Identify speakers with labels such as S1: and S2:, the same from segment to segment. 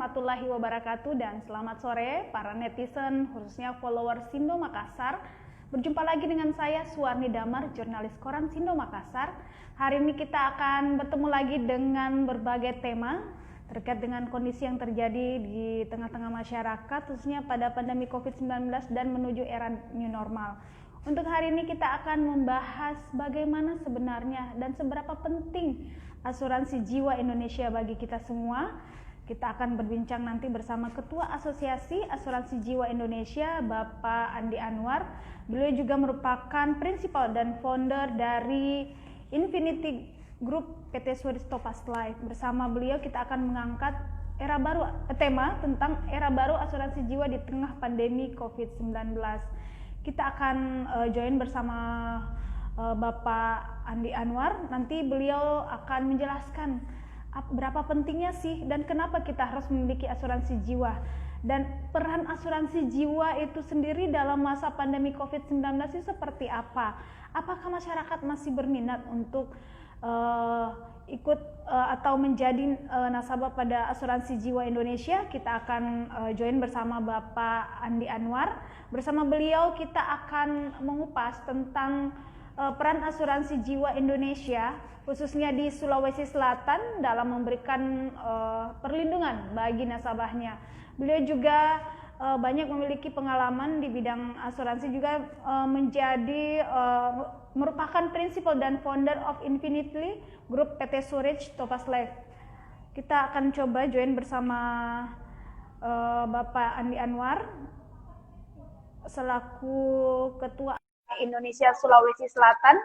S1: warahmatullahi wabarakatuh dan selamat sore para netizen khususnya follower Sindo Makassar. Berjumpa lagi dengan saya Suwarni Damar, jurnalis koran Sindo Makassar. Hari ini kita akan bertemu lagi dengan berbagai tema terkait dengan kondisi yang terjadi di tengah-tengah masyarakat khususnya pada pandemi COVID-19 dan menuju era new normal. Untuk hari ini kita akan membahas bagaimana sebenarnya dan seberapa penting asuransi jiwa Indonesia bagi kita semua. Kita akan berbincang nanti bersama Ketua Asosiasi Asuransi Jiwa Indonesia, Bapak Andi Anwar. Beliau juga merupakan prinsipal dan founder dari Infinity Group PT Suris Topaz Life. Bersama beliau kita akan mengangkat tema tentang era baru asuransi jiwa di tengah pandemi COVID-19. Kita akan join bersama Bapak Andi Anwar. Nanti beliau akan menjelaskan berapa pentingnya sih dan kenapa kita harus memiliki asuransi jiwa, dan peran asuransi jiwa itu sendiri dalam masa pandemi COVID-19 itu seperti apa. Apakah masyarakat masih berminat untuk ikut atau menjadi nasabah pada asuransi jiwa Indonesia? Kita akan join bersama Bapak Andi Anwar. Bersama beliau kita akan mengupas tentang peran asuransi jiwa Indonesia khususnya di Sulawesi Selatan dalam memberikan perlindungan bagi nasabahnya. Beliau juga banyak memiliki pengalaman di bidang asuransi, juga merupakan prinsipal dan founder of Infinity Group PT Suris Topaz Life. Kita akan coba join bersama Bapak Andi Anwar selaku Ketua Indonesia Sulawesi Selatan.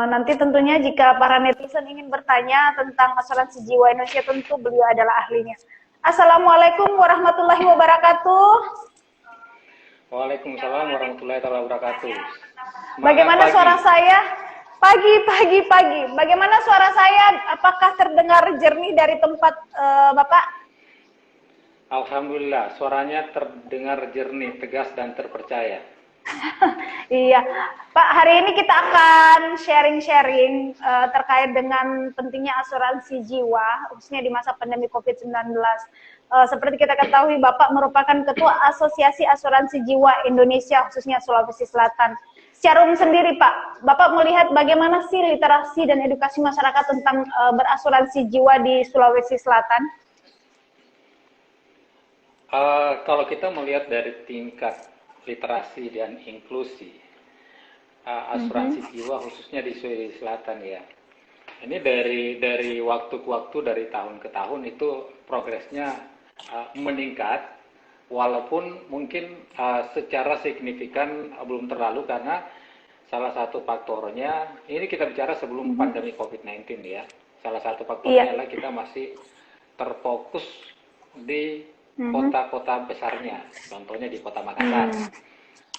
S1: Nanti tentunya jika para netizen ingin bertanya tentang asuransi jiwa Indonesia, tentu beliau adalah ahlinya. Assalamualaikum warahmatullahi wabarakatuh.
S2: Waalaikumsalam warahmatullahi wabarakatuh.
S1: Bagaimana suara saya? Pagi. Bagaimana suara saya? Apakah terdengar jernih dari tempat Bapak?
S2: Alhamdulillah, suaranya terdengar jernih, tegas, dan terpercaya.
S1: Iya, Pak, hari ini kita akan sharing-sharing terkait dengan pentingnya asuransi jiwa, khususnya di masa pandemi COVID-19. Seperti kita ketahui, Bapak merupakan Ketua Asosiasi Asuransi Jiwa Indonesia, khususnya Sulawesi Selatan. Secara umum sendiri, Pak, Bapak melihat bagaimana sih literasi dan edukasi masyarakat tentang berasuransi jiwa di Sulawesi Selatan?
S2: Kalau kita melihat dari tingkat literasi dan inklusi asuransi jiwa khususnya di Sulawesi Selatan ya, ini dari waktu ke waktu, dari tahun ke tahun itu progresnya meningkat, walaupun mungkin secara signifikan belum terlalu, karena salah satu faktornya, ini kita bicara sebelum pandemi COVID-19 ya, salah satu faktornya adalah kita masih terfokus di kota-kota besarnya, contohnya di Kota Makassar.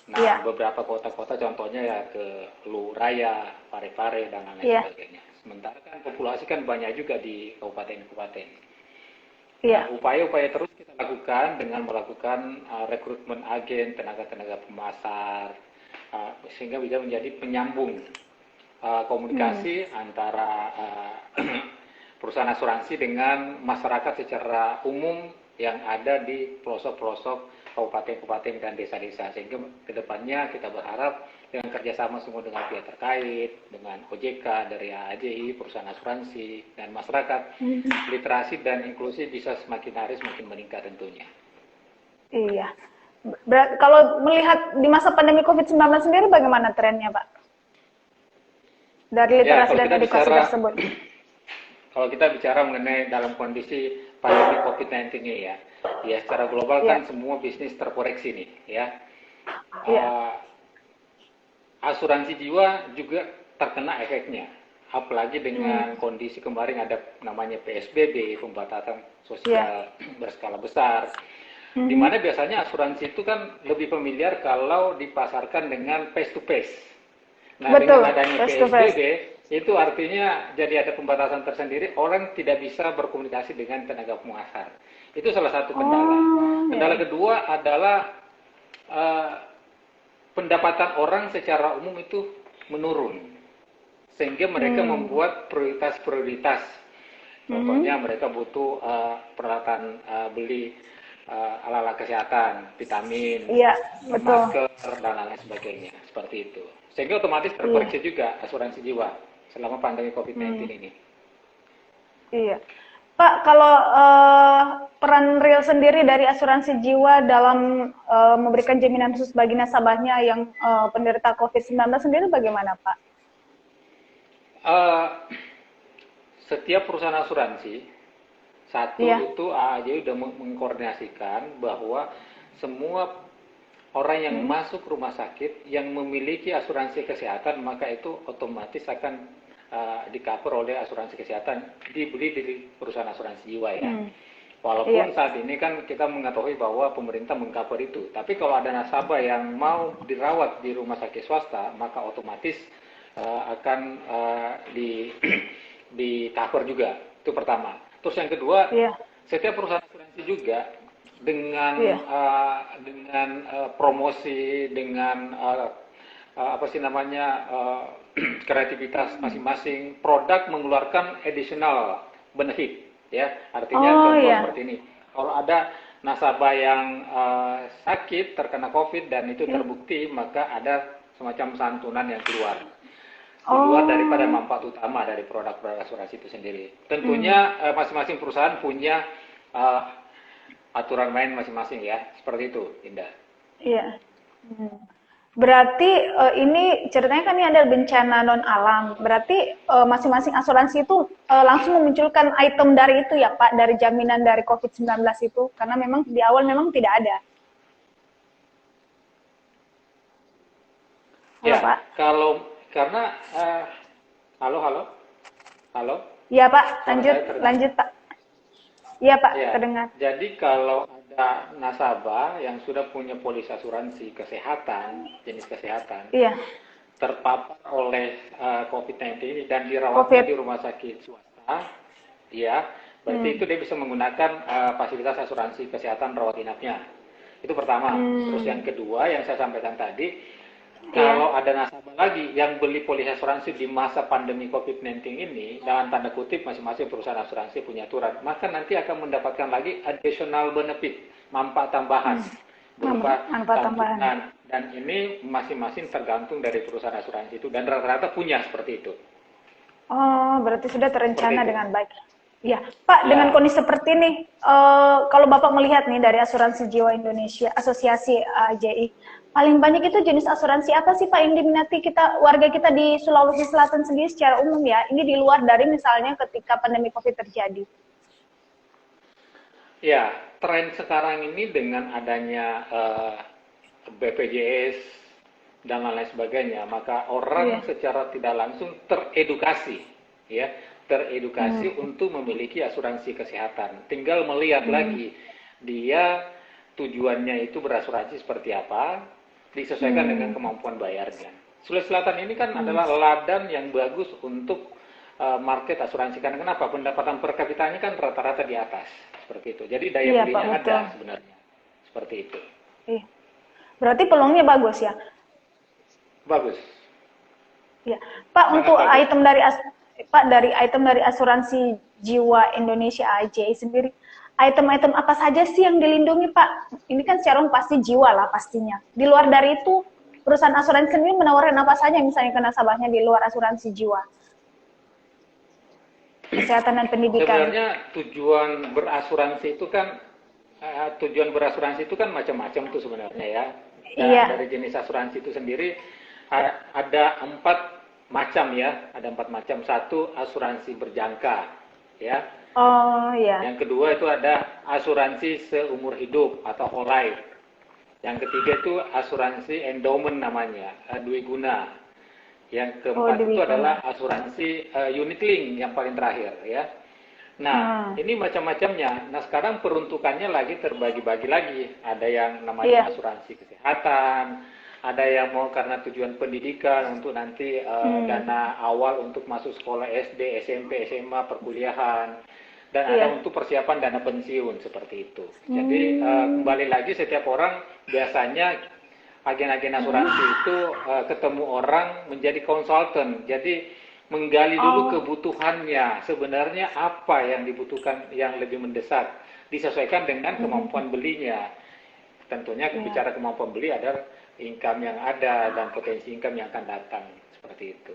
S2: Nah, beberapa kota-kota contohnya ya ke Luraya, Parepare, dan lain sebagainya. Sementara kan populasi kan banyak juga di kabupaten-kabupaten. Nah, upaya-upaya terus kita lakukan dengan melakukan rekrutmen agen, tenaga-tenaga pemasar, sehingga bisa menjadi penyambung komunikasi antara perusahaan asuransi dengan masyarakat secara umum yang ada di pelosok-pelosok kabupaten-kabupaten dan desa-desa, sehingga kedepannya kita berharap dengan kerjasama semua dengan pihak terkait, dengan OJK, dari AAJI, perusahaan asuransi, dan masyarakat, literasi dan inklusi bisa semakin hari semakin meningkat tentunya.
S1: Iya. Kalau melihat di masa pandemi COVID-19 sendiri, bagaimana trennya, Pak? Dari literasi dan edukasi tersebut.
S2: Kalau kita bicara mengenai dalam kondisi pandemi COVID-19 ini ya secara global kan semua bisnis terkoreksi nih ya. Asuransi jiwa juga terkena efeknya, apalagi dengan kondisi kemarin ada namanya PSBB, pembatasan sosial berskala besar, di mana biasanya asuransi itu kan lebih familiar kalau dipasarkan dengan face to face. Nah, dengan adanya PSBB itu artinya jadi ada pembatasan tersendiri, orang tidak bisa berkomunikasi dengan tenaga pemasar. Itu salah satu kendala. Kendala kedua adalah pendapatan orang secara umum itu menurun, sehingga mereka membuat prioritas-prioritas Contohnya mereka butuh peralatan beli alat-alat kesehatan, vitamin,
S1: Iya, betul.
S2: masker, dan lain sebagainya. Seperti itu. Sehingga otomatis
S1: Iya.
S2: terkoreksi juga asuransi jiwa selama pandemi COVID-19 ini.
S1: Iya. Pak, kalau peran real sendiri dari asuransi jiwa dalam memberikan jaminan khusus bagi nasabahnya yang penderita COVID-19 sendiri bagaimana, Pak?
S2: Uh, Setiap perusahaan asuransi, satu
S1: Iya.
S2: itu AAJ sudah mengkoordinasikan bahwa semua orang yang masuk rumah sakit yang memiliki asuransi kesehatan, maka itu otomatis akan di-cover oleh asuransi kesehatan, dibeli di perusahaan asuransi jiwa ya. Walaupun saat ini kan kita mengetahui bahwa pemerintah meng-cover itu, tapi kalau ada nasabah yang mau dirawat di rumah sakit swasta, maka otomatis akan di cover juga. Itu pertama. Terus yang kedua, setiap perusahaan asuransi juga dengan promosi, dengan apa sih namanya kreativitas masing-masing produk mengeluarkan additional benefit, ya. Artinya contoh seperti ini. Kalau ada nasabah yang sakit terkena COVID dan itu terbukti, maka ada semacam santunan yang keluar. Di luar daripada manfaat utama dari produk-produk asuransi itu sendiri. Tentunya masing-masing perusahaan punya aturan main masing-masing ya, seperti itu, Indah.
S1: Iya. Berarti ini ceritanya kan ini ada bencana non alam. Berarti masing-masing asuransi itu langsung memunculkan item dari itu ya Pak, dari jaminan dari COVID-19 itu, karena memang di awal memang tidak ada. Halo,
S2: ya,
S1: Pak.
S2: Karena halo.
S1: Iya Pak, lanjut Pak. Iya Pak,
S2: ya,
S1: terdengar.
S2: Jadi kalau ada nasabah yang sudah punya polis asuransi kesehatan, jenis kesehatan, terpapar oleh COVID-19 dan dirawatnya di rumah sakit swasta, ya, berarti itu dia bisa menggunakan fasilitas asuransi kesehatan rawat inapnya. Itu pertama. Terus yang kedua yang saya sampaikan tadi, kalau ada nasabah lagi yang beli polis asuransi di masa pandemi COVID-19 ini, dalam tanda kutip masing-masing perusahaan asuransi punya aturan, maka nanti akan mendapatkan lagi additional benefit, manfaat tambahan, berupa santunan. Dan ini masing-masing tergantung dari perusahaan asuransi itu, dan rata-rata punya seperti itu.
S1: Oh, berarti sudah terencana dengan baik. Ya, Pak, dengan kondisi seperti ini, kalau Bapak melihat nih dari Asuransi Jiwa Indonesia, Asosiasi AJI, paling banyak itu jenis asuransi apa sih Pak yang diminati warga kita di Sulawesi Selatan sendiri secara umum ya? Ini di luar dari misalnya ketika pandemi COVID terjadi.
S2: Ya, tren sekarang ini dengan adanya BPJS dan lain sebagainya, maka orang secara tidak langsung teredukasi, ya, untuk memiliki asuransi kesehatan. Tinggal melihat lagi dia tujuannya itu berasuransi seperti apa, disesuaikan dengan kemampuan bayarnya. Sulawesi Selatan ini kan adalah ladang yang bagus untuk market asuransi. Karena kenapa? Pendapatan per kapitanya kan rata-rata di atas, seperti itu. Jadi daya belinya ada sebenarnya, seperti itu.
S1: Berarti peluangnya bagus ya?
S2: Bagus.
S1: Ya, Pak, untuk item dari asuransi jiwa Indonesia AJI sendiri, item-item apa saja sih yang dilindungi Pak? Ini kan secara umum pasti jiwa lah pastinya. Di luar dari itu, perusahaan asuransi sendiri menawarkan apa saja misalnya ke nasabahnya di luar asuransi jiwa? Kesehatan dan pendidikan.
S2: Sebenarnya tujuan berasuransi itu kan macam-macam tuh sebenarnya ya. Dan dari jenis asuransi itu sendiri ada 4 macam ya, ada 4 macam. Satu, asuransi berjangka, ya. Yang kedua itu ada asuransi seumur hidup atau whole life. Yang ketiga itu asuransi endowment namanya, dwiguna. Yang keempat itu adalah asuransi unit link yang paling terakhir, ya. Nah, ini macam-macamnya. Nah, sekarang peruntukannya lagi terbagi-bagi lagi. Ada yang namanya asuransi kesehatan, ada yang mau karena tujuan pendidikan untuk nanti dana awal untuk masuk sekolah SD, SMP, SMA, perkuliahan, dan ada untuk persiapan dana pensiun seperti itu. Jadi kembali lagi setiap orang biasanya agen-agen asuransi itu ketemu orang menjadi konsultan. Jadi menggali dulu
S1: Oh,
S2: kebutuhannya, sebenarnya apa yang dibutuhkan yang lebih mendesak, disesuaikan dengan kemampuan belinya. Tentunya
S1: iya.
S2: bicara kemampuan beli adalah income yang ada dan potensi income yang akan datang, seperti itu.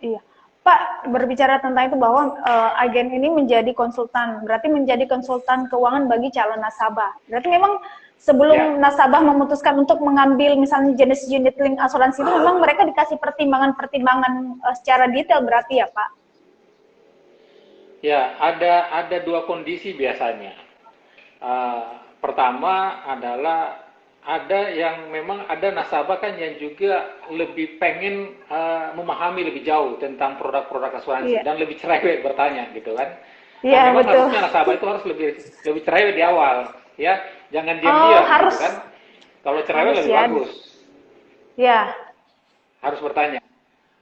S1: Iya. Pak, berbicara tentang itu bahwa agen ini menjadi konsultan, berarti menjadi konsultan keuangan bagi calon nasabah. Berarti memang
S2: Ya,
S1: sebelum nasabah memutuskan untuk mengambil misalnya jenis unit link asuransi itu memang mereka dikasih pertimbangan-pertimbangan secara detail berarti ya, Pak?
S2: ya, ada dua kondisi biasanya. Pertama adalah ada yang memang ada nasabah kan yang juga lebih pengen memahami lebih jauh tentang produk-produk asuransi
S1: Iya.
S2: dan lebih cerewet bertanya gitu kan.
S1: Iya,
S2: Nah, memang
S1: betul.
S2: harusnya nasabah itu harus lebih lebih cerewet di awal, ya. Jangan
S1: Oh,
S2: diam-diam gitu
S1: harus
S2: kan. Kalau cerewet
S1: harus
S2: lebih
S1: ya.
S2: bagus.
S1: Ya.
S2: Harus bertanya.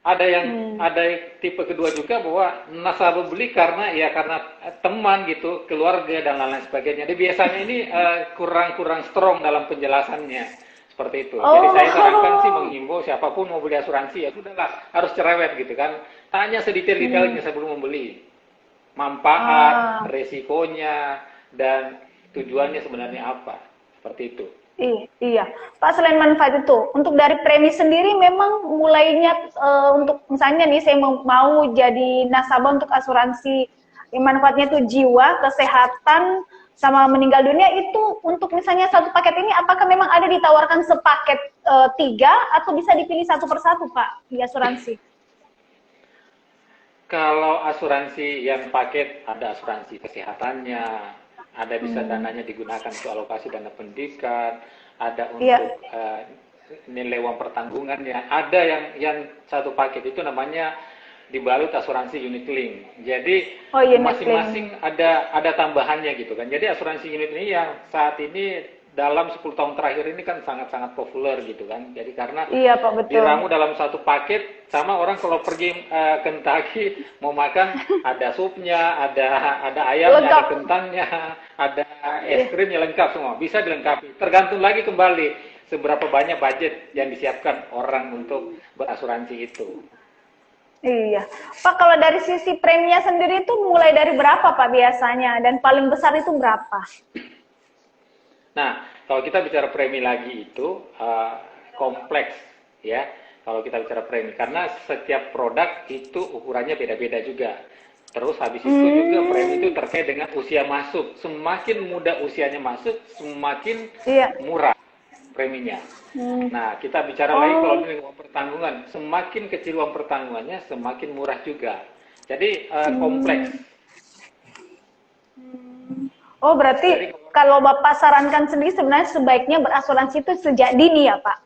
S2: Ada tipe kedua juga bahwa nasabah beli karena teman gitu, keluarga dan lain-lain sebagainya. Jadi biasanya ini kurang-kurang strong dalam penjelasannya seperti itu. Jadi saya sarankan sih
S1: Oh.
S2: menghimbau siapapun mau beli asuransi ya sudahlah harus cerewet gitu kan. Tanya sedetail-detailnya
S1: Hmm.
S2: sebelum membeli. Manfaat,
S1: Ah.
S2: resikonya dan tujuannya sebenarnya apa. Seperti itu.
S1: Iya, Pak, selain manfaat itu, untuk dari premi sendiri memang mulainya untuk misalnya nih saya mau jadi nasabah untuk asuransi yang manfaatnya itu jiwa, kesehatan, sama meninggal dunia itu untuk misalnya satu paket ini apakah memang ada ditawarkan sepaket tiga atau bisa dipilih satu persatu Pak di asuransi?
S2: Kalau asuransi yang paket ada asuransi kesehatannya, ada bisa
S1: Hmm,
S2: dananya digunakan untuk alokasi dana pendidikan, ada
S1: iya,
S2: untuk nilai uang pertanggungannya, ada yang satu paket itu namanya dibalut asuransi unit link. Jadi
S1: oh unit link,
S2: masing-masing ada tambahannya gitu kan. Jadi asuransi unit ini yang saat ini dalam 10 tahun terakhir ini kan sangat-sangat populer gitu kan. Jadi karena
S1: iya Pak betul,
S2: diramu dalam satu paket sama orang kalau pergi Kentucky mau makan ada supnya, ada ayamnya, ada
S1: lengkap,
S2: kentangnya, ada es
S1: iya.
S2: krimnya lengkap semua. Bisa dilengkapi. Tergantung lagi kembali seberapa banyak budget yang disiapkan orang untuk berasuransi itu.
S1: Iya. Pak, kalau dari sisi preminya sendiri itu mulai dari berapa Pak biasanya? Dan paling besar itu berapa?
S2: Nah, kalau kita bicara premi lagi itu kompleks ya. Kalau kita bicara premi karena setiap produk itu ukurannya beda-beda juga. Terus habis itu juga premi itu
S1: Hmm,
S2: terkait dengan usia masuk. Semakin muda usianya masuk, semakin
S1: iya.
S2: murah preminya.
S1: Hmm.
S2: Nah, kita bicara lagi kalau
S1: Oh,
S2: ini uang pertanggungan, semakin kecil uang pertanggungannya, semakin murah juga. Jadi kompleks.
S1: hmm. Oh,
S2: Jadi
S1: berarti kalau Bapak sarankan sendiri sebenarnya sebaiknya berasuransi itu sejak dini ya, Pak?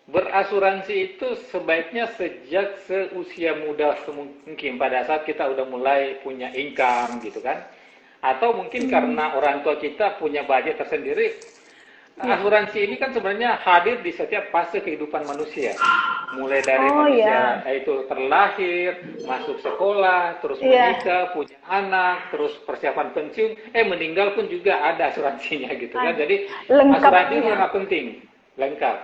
S2: berasuransi itu sebaiknya sejak seusia muda mungkin pada saat kita udah mulai punya income gitu kan. Atau mungkin
S1: Hmm,
S2: karena orang tua kita punya budget tersendiri,
S1: iya.
S2: asuransi ini kan sebenarnya hadir di setiap fase kehidupan manusia. Mulai dari
S1: Oh,
S2: manusia
S1: ya.
S2: itu terlahir, masuk sekolah, terus
S1: Iya.
S2: menikah, punya anak, terus persiapan pensiun, meninggal pun juga ada asuransinya gitu kan.
S1: Ada.
S2: Jadi
S1: Lengkap,
S2: asuransi itu
S1: iya.
S2: sangat penting, lengkap.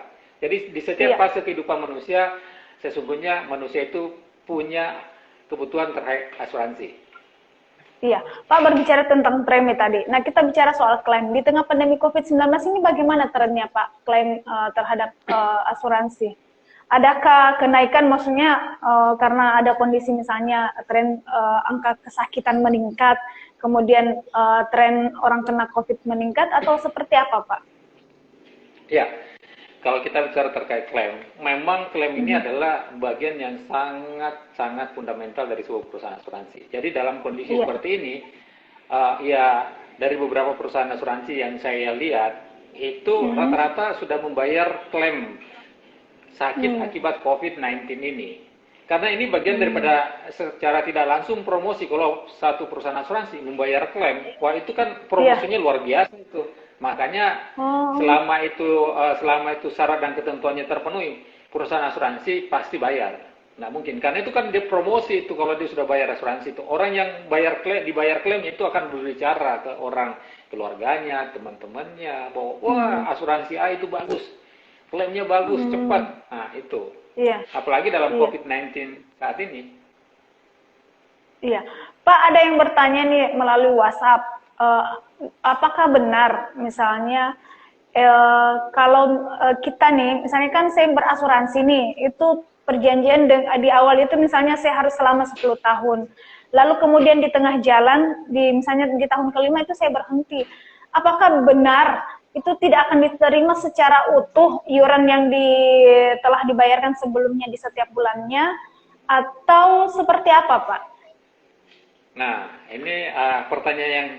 S2: Jadi di setiap
S1: Iya.
S2: fase kehidupan manusia, sesungguhnya manusia itu punya kebutuhan terkait asuransi.
S1: Iya, Pak berbicara tentang premi tadi. Nah, kita bicara soal klaim. Di tengah pandemi COVID-19 ini bagaimana trennya, Pak, klaim terhadap asuransi? Adakah kenaikan maksudnya karena ada kondisi misalnya tren angka kesakitan meningkat, kemudian tren orang kena COVID meningkat atau seperti apa, Pak?
S2: Ya, kalau kita bicara terkait klaim, memang klaim ini
S1: Mhm.
S2: adalah bagian yang sangat-sangat fundamental dari sebuah perusahaan asuransi. Jadi dalam kondisi
S1: Iya.
S2: seperti ini, ya dari beberapa perusahaan asuransi yang saya lihat, itu
S1: Mhm.
S2: rata-rata sudah membayar klaim sakit
S1: Hmm.
S2: akibat COVID-19 ini. Karena ini bagian
S1: Hmm.
S2: daripada secara tidak langsung promosi. Kalau satu perusahaan asuransi membayar klaim, wah itu kan
S1: Iya.
S2: promosinya luar biasa itu. Makanya
S1: Oh.
S2: selama itu syarat dan ketentuannya terpenuhi, perusahaan asuransi pasti bayar. Nah mungkin karena itu kan dia promosi itu kalau dia sudah bayar asuransi itu orang yang dibayar klaim itu akan berbicara ke orang keluarganya, teman-temannya bahwa wah
S1: Hmm.
S2: asuransi A itu bagus, klaimnya bagus, cepat.
S1: Hmm.
S2: Nah itu.
S1: Iya.
S2: Apalagi dalam
S1: Iya.
S2: COVID-19 saat ini.
S1: Iya, Pak, ada yang bertanya nih melalui WhatsApp, eh, apakah benar misalnya kalau kita nih, misalnya kan saya berasuransi nih, itu perjanjian di awal itu misalnya saya harus selama 10 tahun, lalu kemudian di tengah jalan, misalnya di tahun kelima itu saya berhenti. Apakah benar itu tidak akan diterima secara utuh iuran yang telah dibayarkan sebelumnya di setiap bulannya, atau seperti apa, Pak?
S2: Nah, ini pertanyaan yang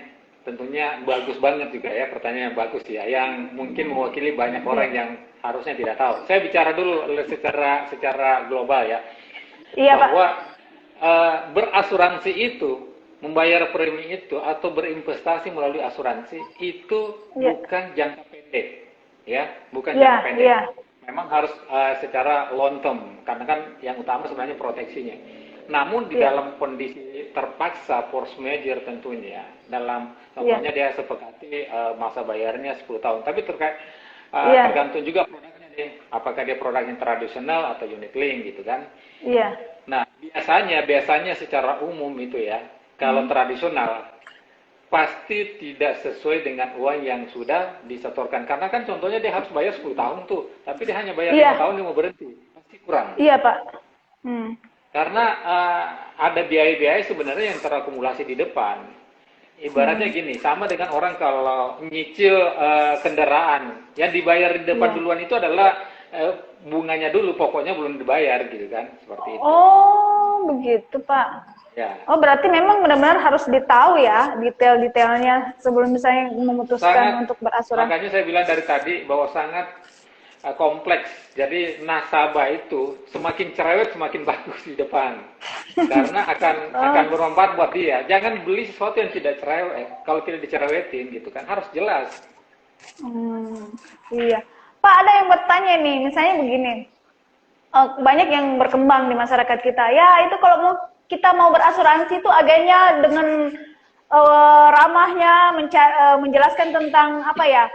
S2: tentunya bagus banget juga ya, pertanyaan yang bagus ya, yang mungkin mewakili banyak orang yang harusnya tidak tahu. Saya bicara dulu secara global ya,
S1: Iya, Pak.
S2: bahwa berasuransi itu, membayar premi itu atau berinvestasi melalui asuransi itu
S1: Iya.
S2: bukan jangka pendek, ya, bukan
S1: Iya,
S2: jangka pendek.
S1: iya,
S2: Memang harus secara long term, karena kan yang utama sebenarnya proteksinya. Namun di
S1: iya,
S2: dalam kondisi terpaksa force major tentunya, dalam
S1: iya,
S2: contohnya dia sepakati masa bayarnya 10 tahun, tapi
S1: iya,
S2: tergantung juga produknya nih, apakah dia produk yang tradisional atau unit link gitu kan.
S1: iya.
S2: Nah, biasanya secara umum itu ya, kalau tradisional pasti tidak sesuai dengan uang yang sudah disetorkan. Karena kan contohnya dia harus bayar 10 tahun tuh, tapi dia hanya bayar 5
S1: Iya,
S2: tahun dia mau berhenti. Pasti kurang.
S1: iya, Pak. Hmm.
S2: Karena ada biaya-biaya sebenarnya yang terakumulasi di depan. Ibaratnya gini, sama dengan orang kalau nyicil kendaraan, yang dibayar di depan
S1: Iya.
S2: duluan itu adalah bunganya dulu, pokoknya belum dibayar gitu kan, seperti itu.
S1: Oh, begitu, Pak.
S2: Ya,
S1: Oh, berarti memang benar-benar harus ditahu ya detail-detailnya sebelum misalnya
S2: sangat,
S1: memutuskan untuk berasuransi.
S2: makanya saya bilang dari tadi bahwa sangat kompleks. Jadi nasabah itu semakin cerewet semakin bagus di depan. Karena akan bermanfaat buat dia. Jangan beli sesuatu yang tidak cerewet. Kalau tidak dicerewetin gitu kan, harus jelas.
S1: Hmm, iya. Pak, ada yang bertanya nih, misalnya begini. Banyak yang berkembang di masyarakat kita. Ya, itu kalau kita mau berasuransi itu agennya dengan ramahnya menjelaskan tentang apa ya,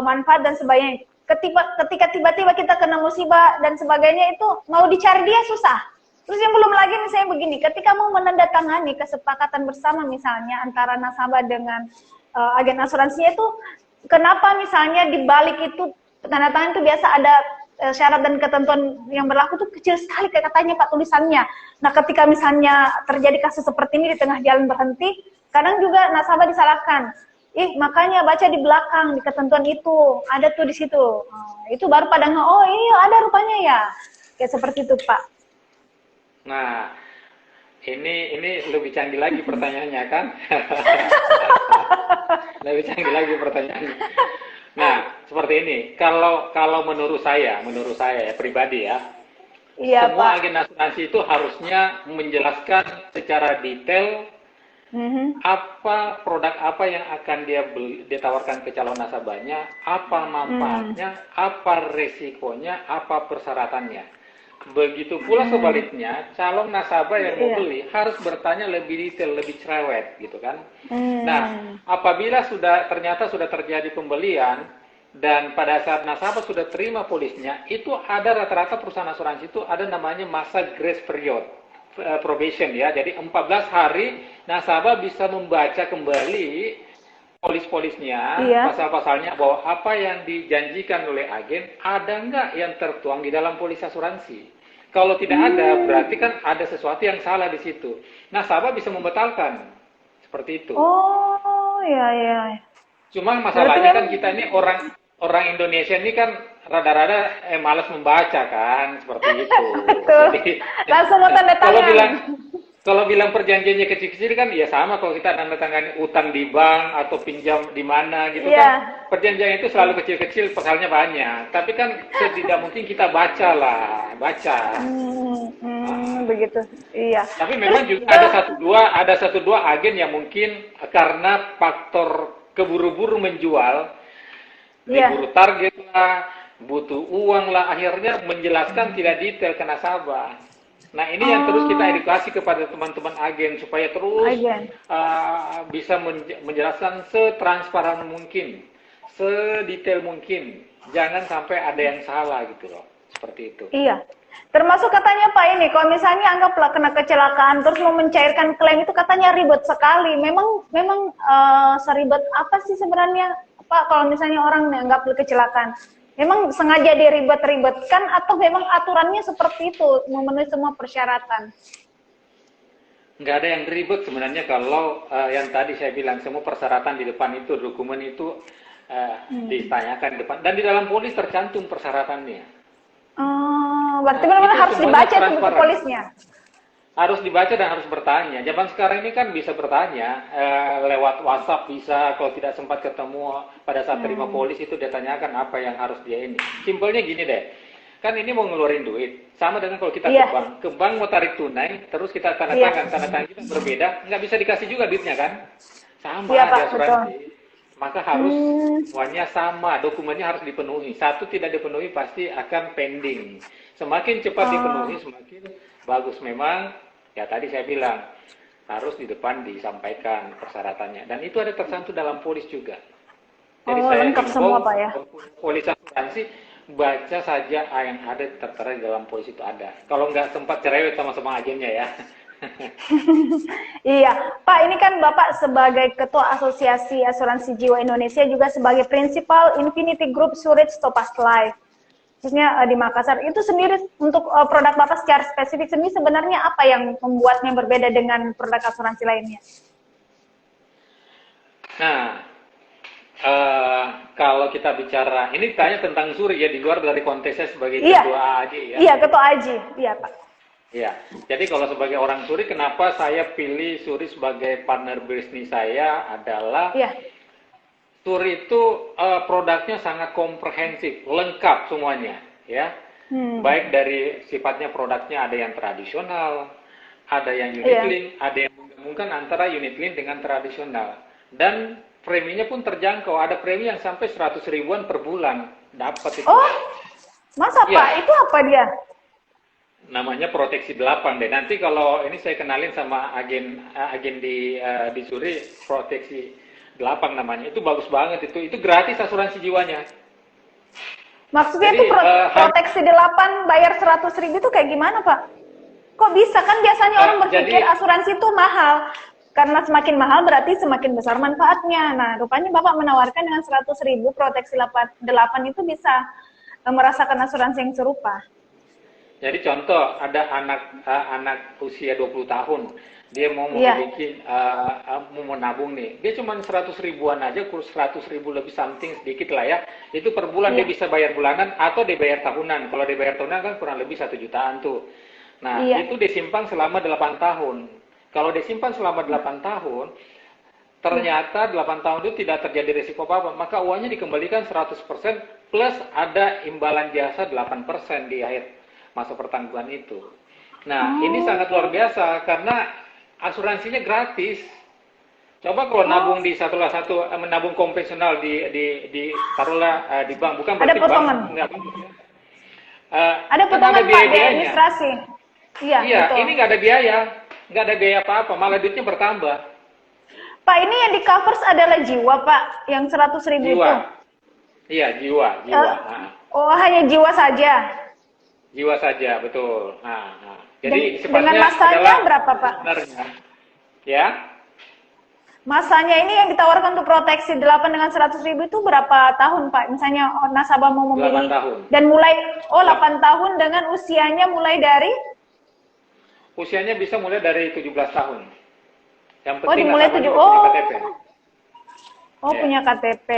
S1: manfaat dan sebagainya. Ketika tiba-tiba kita kena musibah dan sebagainya itu mau dicari dia susah. Terus yang belum lagi misalnya begini, ketika mau menandatangani kesepakatan bersama misalnya antara nasabah dengan agen asuransinya itu, kenapa misalnya di balik itu tanda tangan itu biasa ada syarat dan ketentuan yang berlaku tuh kecil sekali kayak katanya Pak tulisannya. Nah, ketika misalnya terjadi kasus seperti ini di tengah jalan berhenti, kadang juga nasabah disalahkan. Makanya baca di belakang di ketentuan itu ada tuh di situ. Itu baru pada oh iya ada rupanya ya. Kayak seperti itu, Pak.
S2: Nah, ini lebih canggih lagi pertanyaannya kan? Lebih canggih lagi pertanyaannya. Nah, seperti ini. Kalau menurut saya ya pribadi ya,
S1: Iya,
S2: semua
S1: Pak.
S2: agen asuransi itu harusnya menjelaskan secara detail apa produk apa yang akan dia tawarkan ke calon nasabahnya, apa manfaatnya, apa resikonya, apa persyaratannya. Begitu pula sebaliknya, calon nasabah yang mau
S1: Iya.
S2: beli harus bertanya lebih detail, lebih cerewet gitu kan. Nah,
S1: Hmm.
S2: apabila ternyata sudah terjadi pembelian dan pada saat nasabah sudah terima polisnya, itu ada rata-rata perusahaan asuransi itu ada namanya masa grace period, probation ya. Jadi 14 hari nasabah bisa membaca kembali polis-polisnya,
S1: Iya.
S2: pasal-pasalnya, bahwa apa yang dijanjikan oleh agen ada nggak yang tertuang di dalam polis asuransi. Kalau tidak ada, berarti kan ada sesuatu yang salah di situ. Nasabah bisa membatalkan, seperti itu.
S1: Oh, iya, iya.
S2: Cuma
S1: Berarti
S2: masalahnya kan
S1: memang
S2: kita ini orang Indonesia ini kan rada-rada malas membaca kan, seperti itu.
S1: betul.
S2: Jadi
S1: Langsung mau tanda tangan.
S2: kalau bilang perjanjiannya kecil-kecil kan ya sama kalau kita tanda tangani utang di bank atau pinjam di mana gitu
S1: Iya.
S2: kan. Perjanjian itu selalu kecil-kecil, pasalnya banyak. Tapi kan setidak mungkin kita baca.
S1: Begitu. Iya.
S2: Tapi memang
S1: Terus
S2: juga ada satu dua agen yang mungkin karena faktor keburu-buru menjual,
S1: iya.
S2: diburu target lah, butuh uang lah, akhirnya menjelaskan tidak detail ke nasabah. Nah, ini yang terus kita edukasi kepada teman-teman agen supaya terus
S1: Agen.
S2: bisa menjelaskan setransparan mungkin, sedetail mungkin. Jangan sampai ada yang salah gitu loh. Seperti itu.
S1: Iya. Termasuk katanya Pak ini, kalau misalnya anggaplah kena kecelakaan terus mau mencairkan klaim itu katanya ribet sekali. Memang seribet apa sih sebenarnya Pak kalau misalnya orang anggap kecelakaan? Memang sengaja diribet-ribetkan atau memang aturannya seperti itu memenuhi semua persyaratan?
S2: Nggak ada yang ribet sebenarnya kalau yang tadi saya bilang semua persyaratan di depan itu, dokumen itu ditanyakan di depan. Dan di dalam polis tercantum persyaratannya.
S1: Berarti benar-benar
S2: Itu
S1: harus
S2: semuanya
S1: dibaca itu buku
S2: transparan.
S1: polisnya.
S2: Harus dibaca dan harus bertanya. Zaman sekarang ini kan bisa bertanya lewat WhatsApp bisa, kalau tidak sempat ketemu pada saat terima polis itu dia tanyakan apa yang harus dia ini. Simpelnya gini deh, kan ini mau ngeluarin duit, sama dengan kalau kita ke bank mau tarik tunai, terus kita tanda tangan kita berbeda, nggak bisa dikasih juga duitnya kan? Sama
S1: Iya,
S2: di
S1: Pak,
S2: asuransi. Maka harus semuanya sama, dokumennya harus dipenuhi. Satu tidak dipenuhi pasti akan pending. Semakin cepat dipenuhi, semakin bagus. Memang, ya tadi saya bilang, harus di depan disampaikan persyaratannya. Dan itu ada tercantum dalam polis juga. Jadi saya
S1: lengkap semua, Pak, ya?
S2: Polis asuransi, baca saja yang ada tertera di dalam polis itu ada. Kalau nggak sempat cerewet sama agennya ya.
S1: Iya, Pak, ini kan Bapak sebagai Ketua Asosiasi Asuransi Jiwa Indonesia juga sebagai Prinsipal Infinity Group Zurich Topaz Life, khususnya di Makassar. Itu sendiri untuk produk Bapak secara spesifik sendiri sebenarnya apa yang membuatnya berbeda dengan produk asuransi lainnya?
S2: Nah, kalau kita bicara, ini tanya tentang Zurich ya, di luar dari konteksnya sebagai Ketua AJ ya.
S1: Iya, Ketua AJ, iya Pak.
S2: Ya, jadi kalau sebagai orang Zurich, kenapa saya pilih Zurich sebagai partner bisnis saya adalah Zurich itu produknya sangat komprehensif, lengkap semuanya, ya. Baik dari sifatnya produknya ada yang tradisional, ada yang unit link, ada yang menggabungkan antara unit link dengan tradisional, dan preminya pun terjangkau. Ada premi yang sampai 100 ribuan per bulan dapat itu.
S1: Oh, masa Pak? Itu apa dia?
S2: Namanya proteksi 8 deh. Nanti kalau ini saya kenalin sama agen di Zurich, proteksi 8 namanya. Itu bagus banget itu. Itu gratis asuransi jiwanya.
S1: Maksudnya itu proteksi 8 bayar 100 ribu itu kayak gimana Pak? Kok bisa? Kan biasanya orang berpikir asuransi itu mahal. Karena semakin mahal berarti semakin besar manfaatnya. Nah, rupanya Bapak menawarkan dengan 100 ribu proteksi 8 itu bisa merasakan asuransi yang serupa.
S2: Jadi contoh, ada anak usia 20 tahun, dia mau memiliki, mau menabung nih, dia cuma 100 ribuan aja, kurus 100 ribu lebih something sedikit lah ya, itu per bulan dia bisa bayar bulanan atau dia bayar tahunan. Kalau dia bayar tahunan kan kurang lebih 1 jutaan tuh. Nah, itu disimpan selama 8 tahun. Kalau disimpan selama 8 tahun, ternyata 8 tahun itu tidak terjadi risiko apa-apa, maka uangnya dikembalikan 100% plus ada imbalan jasa 8% di akhir masa pertanggungan itu. Nah, ini sangat luar biasa karena asuransinya gratis. Coba kalau nabung di menabung konvensional di taruhlah di bank, bukan
S1: ada potongan. Ada potongan Pak di administrasi.
S2: Iya, ini nggak ada biaya apa-apa, malah duitnya bertambah.
S1: Pak, ini yang di covers adalah jiwa Pak, yang 100 ribu itu.
S2: Iya, jiwa.
S1: Oh, hanya jiwa saja.
S2: Jiwa saja, betul. Jadi
S1: dengan masanya berapa Pak?
S2: Ya.
S1: Masanya ini yang ditawarkan untuk proteksi 8 dengan 100 ribu itu berapa tahun Pak? Misalnya nasabah mau memilih
S2: 8 tahun.
S1: Dan mulai 8 tahun dengan usianya mulai dari?
S2: Usianya bisa mulai dari 17 tahun. Yang penting
S1: dimulai 7.
S2: Punya KTP.
S1: Punya KTP.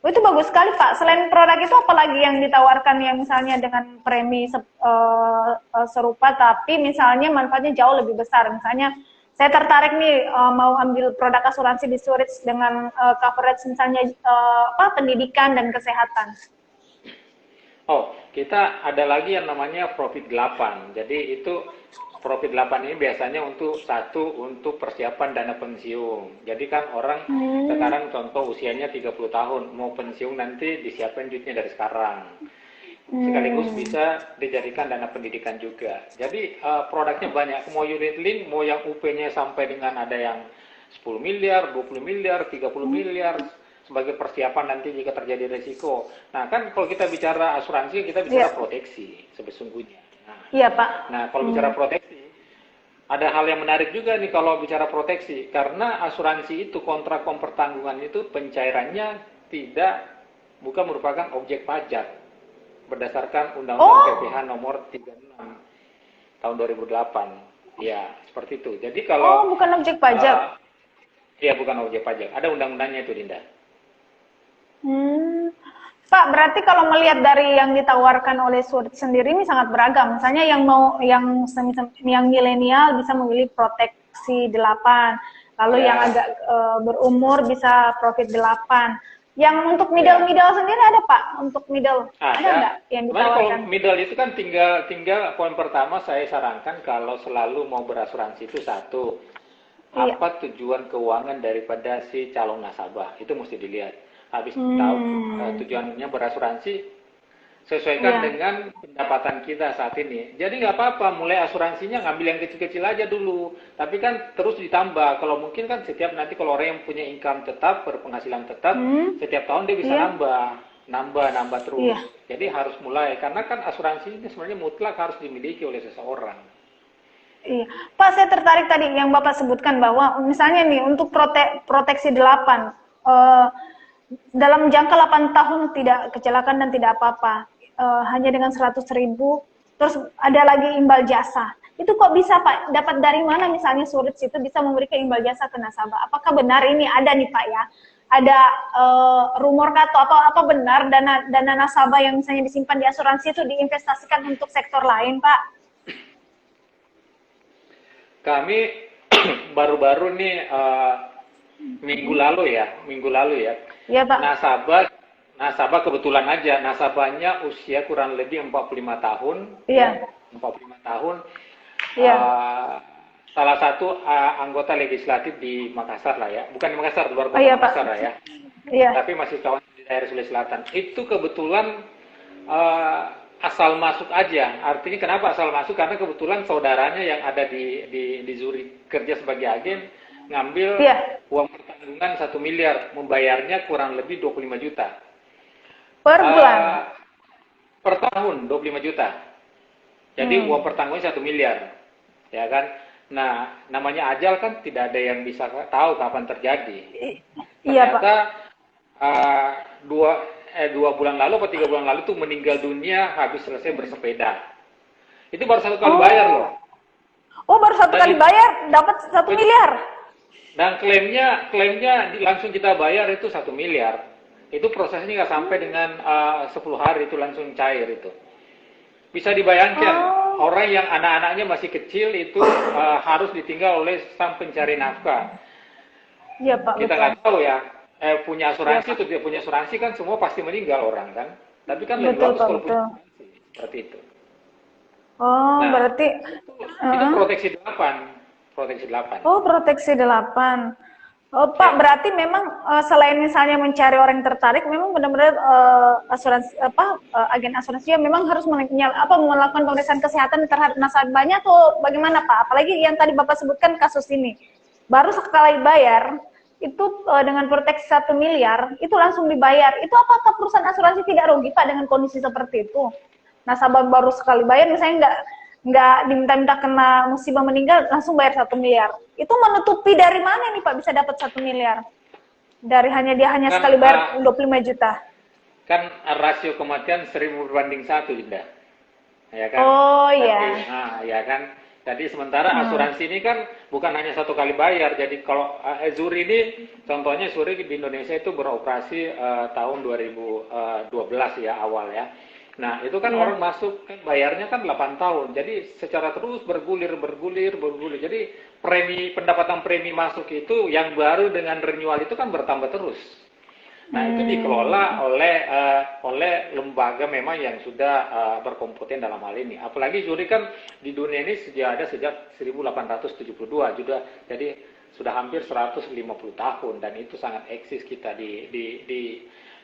S1: Itu bagus sekali Pak. Selain produk itu apalagi yang ditawarkan yang misalnya dengan premi serupa tapi misalnya manfaatnya jauh lebih besar. Misalnya saya tertarik nih mau ambil produk asuransi di Zurich dengan coverage misalnya pendidikan dan kesehatan. Oh,
S2: kita ada lagi yang namanya Profit 8. Jadi itu Profit 8 ini biasanya untuk persiapan dana pensiun. Jadi kan orang sekarang contoh usianya 30 tahun, mau pensiun nanti disiapkan duitnya dari sekarang. Sekaligus bisa dijadikan dana pendidikan juga. Jadi produknya banyak, mau unit link, mau yang UP-nya sampai dengan ada yang 10 miliar, 20 miliar, 30 miliar, sebagai persiapan nanti jika terjadi risiko. Nah kan kalau kita bicara asuransi, kita bicara proteksi sebesungguhnya. Nah,
S1: Iya, Pak.
S2: Nah, kalau bicara proteksi, ada hal yang menarik juga nih kalau bicara proteksi, karena asuransi itu kontrak pertanggungan itu pencairannya bukan merupakan objek pajak berdasarkan Undang-Undang
S1: Oh,
S2: PPH nomor 36 tahun 2008. Ya, seperti itu. Jadi
S1: oh,
S2: kalau
S1: bukan objek pajak.
S2: ya bukan objek pajak, ada undang-undangnya itu, Dinda.
S1: Hmm. Pak, berarti kalau melihat dari yang ditawarkan oleh Surit sendiri ini sangat beragam. Misalnya yang milenial bisa memilih proteksi 8, lalu yang
S2: Ya,
S1: agak berumur bisa profit 8. Yang untuk
S2: ya.
S1: middle-middle sendiri ada, Pak? Untuk middle ada
S2: Ada.
S1: nggak yang
S2: Sebenarnya kalau
S1: ditawarkan?
S2: middle itu kan tinggal poin pertama saya sarankan kalau selalu mau berasuransi itu satu,
S1: Iya.
S2: apa tujuan keuangan daripada si calon nasabah itu mesti dilihat. Habis tahu
S1: Hmm.
S2: tujuannya berasuransi, sesuaikan
S1: Iya.
S2: dengan pendapatan kita saat ini. Jadi nggak apa-apa, mulai asuransinya ngambil yang kecil-kecil aja dulu. Tapi kan terus ditambah. Kalau mungkin kan setiap nanti kalau orang yang punya income tetap, berpenghasilan tetap,
S1: Hmm.
S2: setiap tahun dia bisa
S1: Iya.
S2: nambah
S1: Iya.
S2: terus. Jadi harus mulai. Karena kan asuransi ini sebenarnya mutlak harus dimiliki oleh seseorang.
S1: Iya. Pak, saya tertarik tadi yang Bapak sebutkan bahwa misalnya nih untuk proteksi 8, eh, dalam jangka 8 tahun tidak kecelakaan dan tidak apa-apa, hanya dengan 100.000, terus ada lagi imbal jasa. Itu kok bisa, Pak? Dapat dari mana misalnya Surit itu bisa memberikan imbal jasa ke nasabah? Apakah benar ini ada nih, Pak, ya? Ada rumor atau apa benar dana nasabah yang misalnya disimpan di asuransi itu diinvestasikan untuk sektor lain, Pak?
S2: Kami baru-baru nih minggu lalu ya.
S1: Iya, Pak.
S2: Nasabah kebetulan aja nasabahnya usia kurang lebih 45 tahun ya,
S1: Iya.
S2: 45 tahun.
S1: Iya.
S2: Salah satu anggota legislatif di Makassar lah ya, bukan di Makassar, luar
S1: Oh
S2: kota
S1: iya, Pak.
S2: Makassar lah ya,
S1: Iya.
S2: tapi masih kawan di daerah Sulawesi Selatan. Itu kebetulan eh, asal masuk aja. Artinya kenapa asal masuk? Karena kebetulan saudaranya yang ada di Zurich kerja sebagai agen ngambil
S1: Iya.
S2: uang pertanggungan 1 miliar, membayarnya kurang lebih 25 juta.
S1: Per bulan.
S2: Eh, per tahun 25 juta. Jadi
S1: Hmm.
S2: uang pertanggungannya 1 miliar, ya kan? Nah, namanya ajal kan tidak ada yang bisa tahu kapan terjadi.
S1: Iya, Pak.
S2: Ternyata uh, dua bulan lalu atau 3 bulan lalu tuh meninggal dunia habis selesai bersepeda. Itu baru 1 kali bayar loh.
S1: Oh, baru 1 kali
S2: Dan,
S1: bayar dapat 1 miliar.
S2: dan klaimnya langsung kita bayar itu 1 miliar. Itu prosesnya nggak sampai dengan 10 hari itu langsung cair itu. Bisa dibayangkan
S1: Oh,
S2: orang yang anak-anaknya masih kecil itu harus ditinggal oleh sang pencari nafkah.
S1: iya, Pak,
S2: Kita
S1: betul.
S2: nggak tahu ya, punya
S1: Iya,
S2: asuransi
S1: Pak.
S2: atau tidak punya asuransi kan semua pasti meninggal orang kan. Tapi kan lebih
S1: Betul,
S2: bagus
S1: Pak,
S2: kalau punya
S1: betul.
S2: asuransi seperti itu.
S1: Oh,
S2: Nah,
S1: berarti
S2: itu
S1: Heeh.
S2: proteksi 8, proteksi 8.
S1: Oh, proteksi 8. Oh, Pak,
S2: Ya,
S1: berarti memang selain misalnya mencari orang yang tertarik, memang benar-benar asuransi agen asuransi ya memang harus melakukan pemeriksaan kesehatan terhadap nasabahnya atau bagaimana, Pak? Apalagi yang tadi Bapak sebutkan kasus ini. Baru sekali bayar itu dengan proteksi 1 miliar itu langsung dibayar. Itu apakah perusahaan asuransi tidak rugi, Pak, dengan kondisi seperti itu? Nasabah baru sekali bayar misalnya nggak diminta-minta kena musibah meninggal langsung bayar 1 miliar, itu menutupi dari mana nih, Pak, bisa dapat 1 miliar dari dia hanya
S2: kan
S1: sekali bayar 25 juta.
S2: kan rasio kematian 1000 berbanding 1, Dinda. Ya kan?
S1: Oh
S2: Tapi,
S1: iya.
S2: ya kan? Jadi sementara
S1: Hmm.
S2: asuransi ini kan bukan hanya 1 kali bayar. Jadi kalau Zuri ini, contohnya Zuri di Indonesia itu beroperasi tahun 2012 ya awal ya. Nah itu kan
S1: Iya.
S2: orang masuk kan bayarnya kan 8 tahun. Jadi secara terus bergulir. Jadi pendapatan premi masuk itu yang baru dengan renewal itu kan bertambah terus. Nah, itu
S1: Hmm.
S2: dikelola oleh lembaga memang yang sudah berkompeten dalam hal ini. Apalagi Zuri kan di dunia ini sejak 1872 juga. Jadi sudah hampir 150 tahun dan itu sangat eksis kita di